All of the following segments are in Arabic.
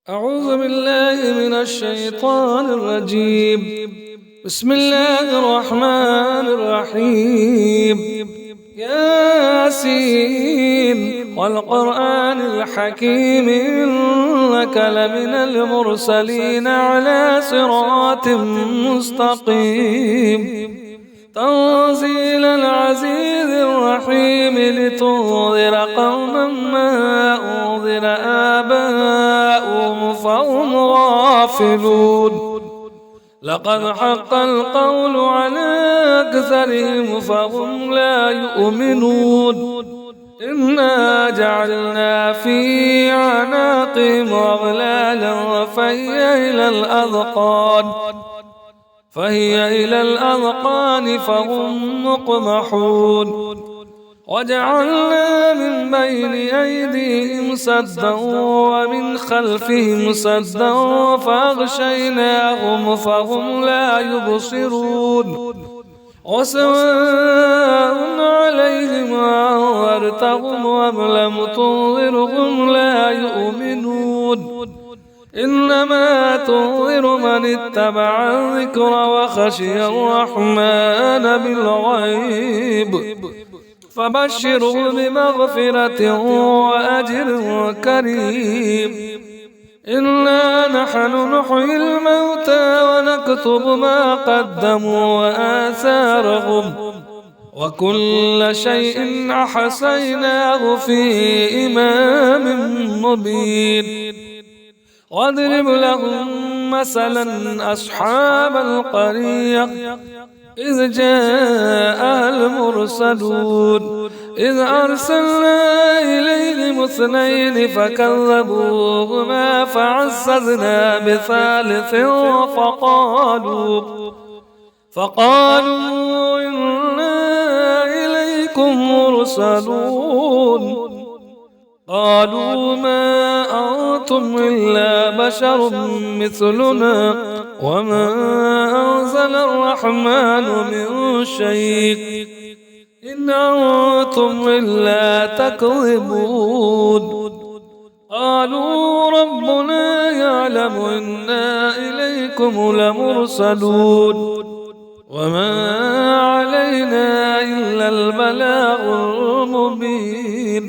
أعوذ بالله من الشيطان الرجيم. بسم الله الرحمن الرحيم. ياسين والقرآن الحكيم إنك لمن المرسلين على صراط مستقيم تنزيل العزيز الرحيم لتنذر قوما ما أنذر آباؤهم فهم غافلون. لقد حق القول على أكثرهم فهم لا يؤمنون. إنا جعلنا في أعناقهم أغلالا فهي إلى الأذقان فهم مقمحون. وجعلنا من بين أيديهم سدا ومن خلفهم سدا فأغشيناهم فهم لا يبصرون. وسواء عليهم أنذرتهم أم لم تنذرهم لا يؤمنون. إنما تنذر من اتبع الذكر وخشي الرحمن بالغيب فبشره بمغفرة وأجر كريم. إنا نحن نحيي الموتى ونكتب ما قدموا وآثارهم وكل شيء أحصيناه في إمام مبين. واضرب لهم مثلا أصحاب القرية إذ جاءها المرسلون إذ أرسلنا إليهم اثنين فكذبوهما فعززنا بثالث فقالوا إنا إليكم مرسلون. قالوا ما أنتم إلا بشر مثلنا وما أنزل الرحمن من شيء إن أنتم إلا تكذبون. قالوا ربنا يعلم إنا إليكم لمرسلون وما علينا إلا البلاغ المبين.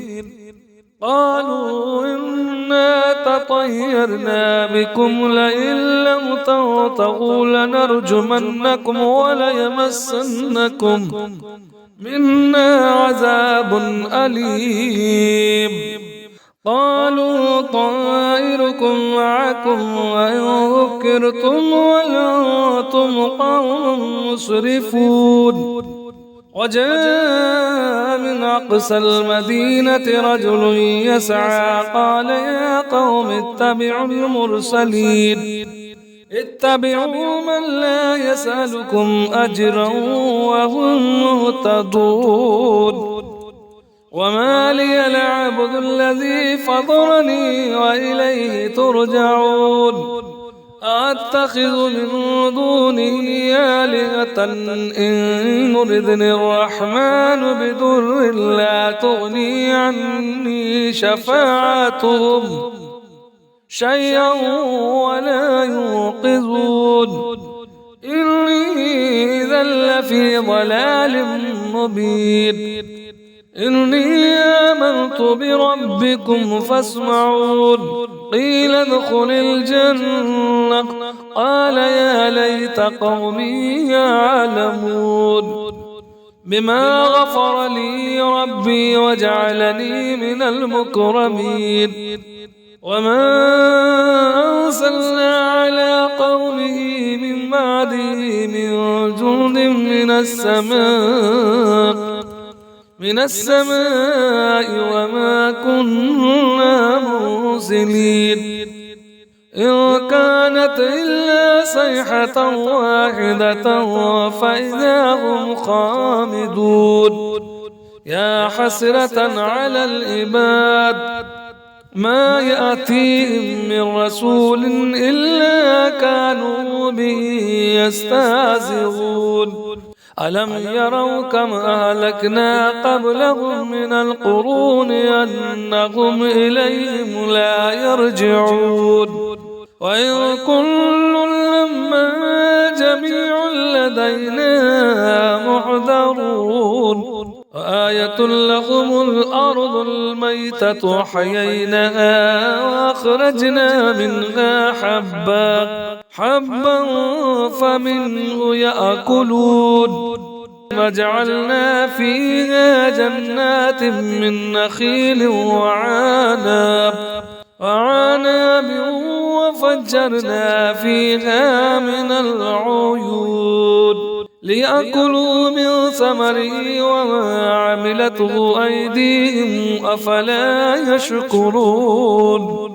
قالوا إنا تطيرنا بكم لئن لم تنتهوا لنرجمنكم وليمسنكم منا عذاب أليم. قالوا طائركم معكم وإن ذكرتم وأنتم قوم مسرفون. وجاء من أقصى المدينة رجل يسعى قال يا قوم اتبعوا المرسلين اتبعوا من لا يسألكم أجرا وهم مهتدون. وما لي العبد الذي فطرني وإليه ترجعون. أتخذ من دونه آلهة إن يردني الرحمن بدر لا تغني عني شفاعتهم شيئا ولا ينقذون. إني إذا لفي ضلال مبين. إني آمنت بربكم فاسمعون. قيل ادخل الجنة قال يا ليت قومي يعلمون بما غفر لي ربي وجعلني من المكرمين. وما أرسلنا على قومه من بعده من جند من السماء وما كنا مرسلين. إن كانت إلا صيحة واحدة فإذا هم خامدون. يا حسرة على العباد ما يأتيهم من رسول إلا كانوا به يستهزئون. ألم يروا كم أهلكنا قبلهم من القرون أنهم إليهم لا يرجعون وإن كل لما جميع لدينا محضرون وآية لهم الأرض الميتة أحييناها وأخرجنا منها حبا فمنه يأكلون وجعلنا فيها جنات من نخيل وعناب وفجرنا فيها من العيون ليأكلوا من ثمره وما عملته أيديهم أفلا يشكرون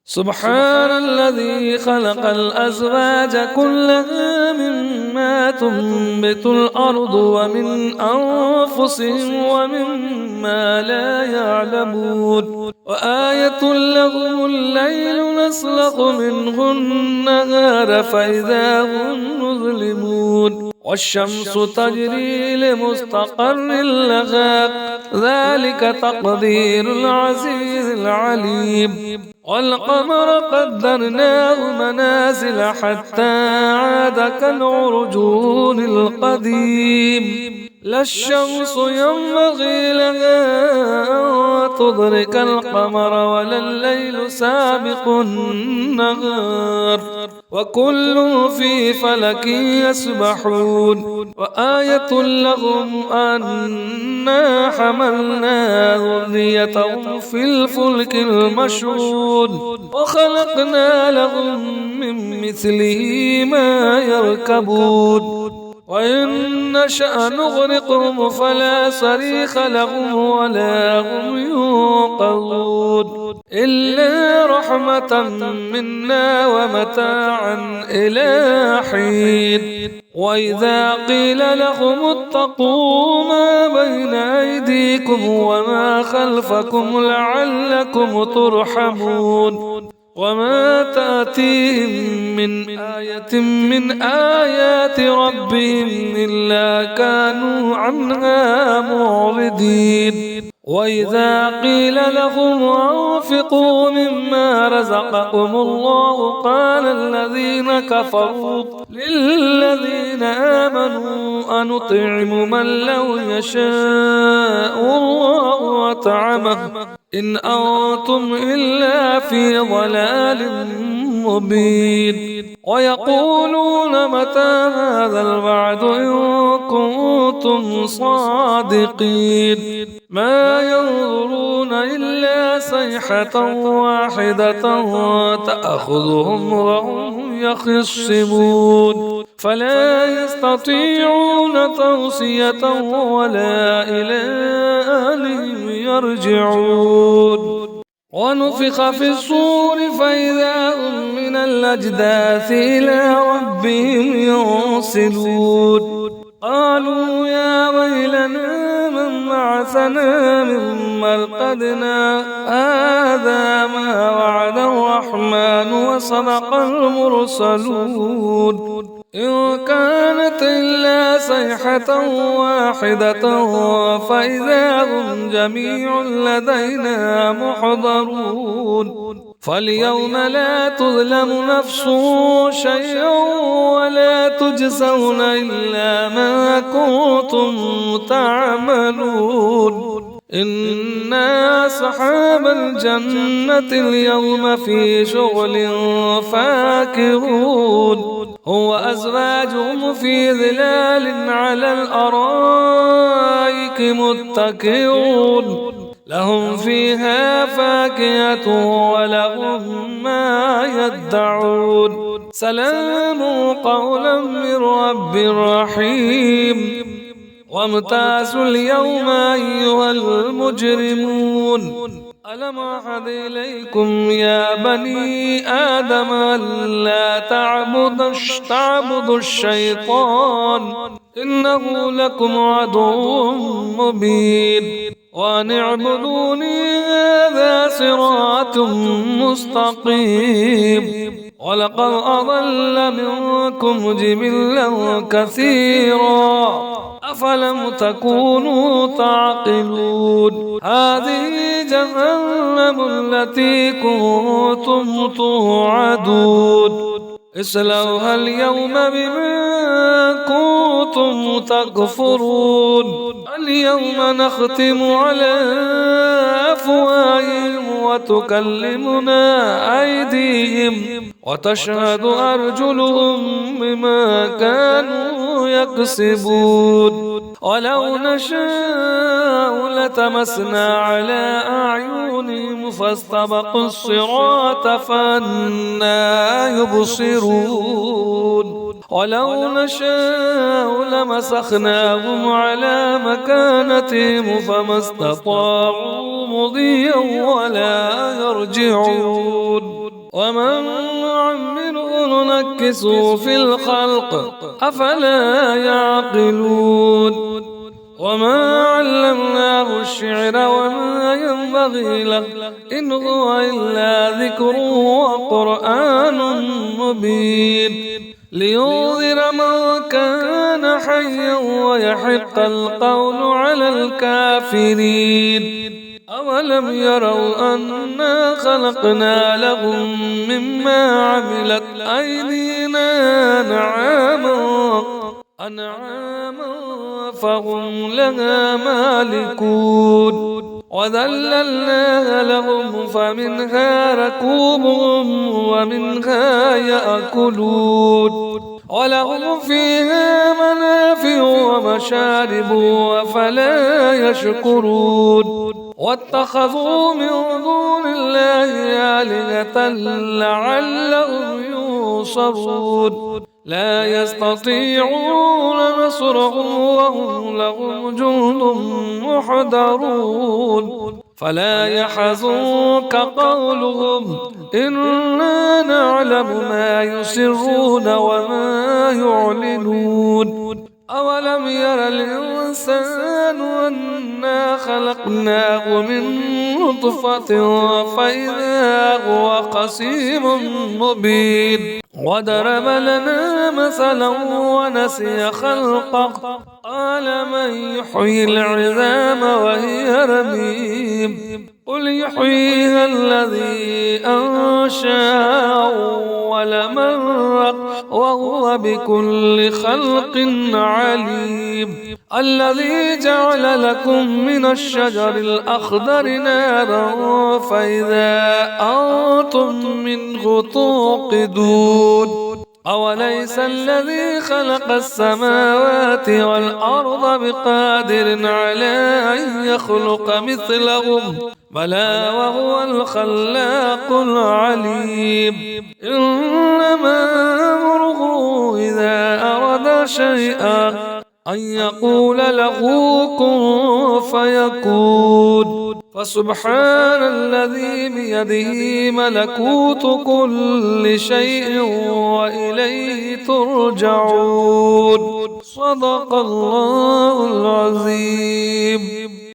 سبحان الذي خلق الأزواج كلها مما تنبت الأرض ومن أنفسهم ومما لا يعلمون وآية لهم الليل نسلخ منه النهار فإذا هم مظلمون والشمس تجري لمستقر لها ذلك تقدير العزيز العليم والقمر قدرناه منازل حتى عاد كالعرجون القديم لا الشمس ينبغي لها أن تدرك القمر ولا الليل سابق النهار وكل في فلك يسبحون وآية لهم أنا حملنا ذريتهم في الفلك المشحون وخلقنا لهم من مثله ما يركبون وإن نشأ نغرقهم فلا صريخ لهم ولا هم ينقذون إلا رحمة منا ومتاعا إلى حين وإذا قيل لهم اتقوا ما بين أيديكم وما خلفكم لعلكم ترحمون وما تأتيهم من آية من آيات ربهم إلا كانوا عنها معرضين وإذا قيل لهم أنفقوا مما رزقكم الله قال الذين كفروا للذين آمنوا أنطعم من لو يشاء الله وطعمه إن أنتم إلا في ضلال مبين ويقولون متى هذا الوعد إن كنتم صادقين ما ينظرون إلا صيحة واحدة تأخذهم وهم يخصمون فلا يستطيعون توصية ولا إلى أهلهم يرجعون ونفخ في الصور فإذا هم من الأجداث إلى ربهم ينسلون قالوا يا ويلنا من بعثنا من مرقدنا هذا ما وعد الرحمن وصدق المرسلون إن كانت إلا صيحة واحدة فإذا هم جميع لدينا محضرون فاليوم لا تظلم نفس شيئا ولا تجزون إلا ما كنتم تعملون إنا أصحاب الجنة اليوم في شغل فاكهون هو أزواجهم في ظلال على الأرائك متكئون لهم فيها فاكهة ولهم ما يدعون سلام قولا من رب رحيم وامتازوا اليوم أيها المجرمون ألم أعهد إليكم يا بني آدم ألا تعبدوا الشيطان إنه لكم عدو مبين وأن اعبدوني هذا صراط مستقيم ولقد أضل منكم جبلا كثيرا أفلم تكونوا تعقلون هذه جهنم التي كنتم توعدون اصلوها اليوم بما كنتم تكفرون اليوم نختم على أفواههم وتكلمنا أيديهم وتشهد أرجلهم بما كانوا يكسبون ولو نشاء لتمسنا على أعينهم فاستبقوا الصراط فأنى يبصرون ولو نشاء لمسخناهم على مكانتهم فما استطاعوا مضيا ولا يرجعون ومن نعمره ننكسه في الخلق أفلا يعقلون وما علمناه الشعر وما ينبغي له إن هو إلا ذكر وقرآن مبين لينذر من كان حيا ويحق القول على الكافرين أولم يروا أنا خلقنا لهم مما عملت أيدينا أنعاما فهم لها مالكون وذللناها لهم فمنها ركوبهم ومنها يأكلون ولهم فيها منافع ومشارب أفلا يشكرون واتخذوا من دون الله آلهة لعلهم ينصرون لا يستطيعون نصرهم وهم لهم جند محضرون فلا يحزنك قولهم إنا نعلم ما يسرون وما يعلنون أولم ير الإنسان أنا خلقناه من نطفة فإذا هو خصيم مبين وضرب لنا مثلا ونسي خلقه قال من يحيي العظام وهي رميم قل يحييها الذي أنشأها أول مرة وهو بكل خلق عليم الذي جعل لكم من الشجر الأخضر نارا فإذا أنتم منه توقدون أوليس الذي خلق السماوات والأرض بقادر على أن يخلق مثلهم بلى وهو الخلاق العليم إنما أمره إذا أراد شيئا أن يقول له كن فيكون فسبحان الذي بيده ملكوت كل شيء وإليه ترجعون صدق الله العظيم.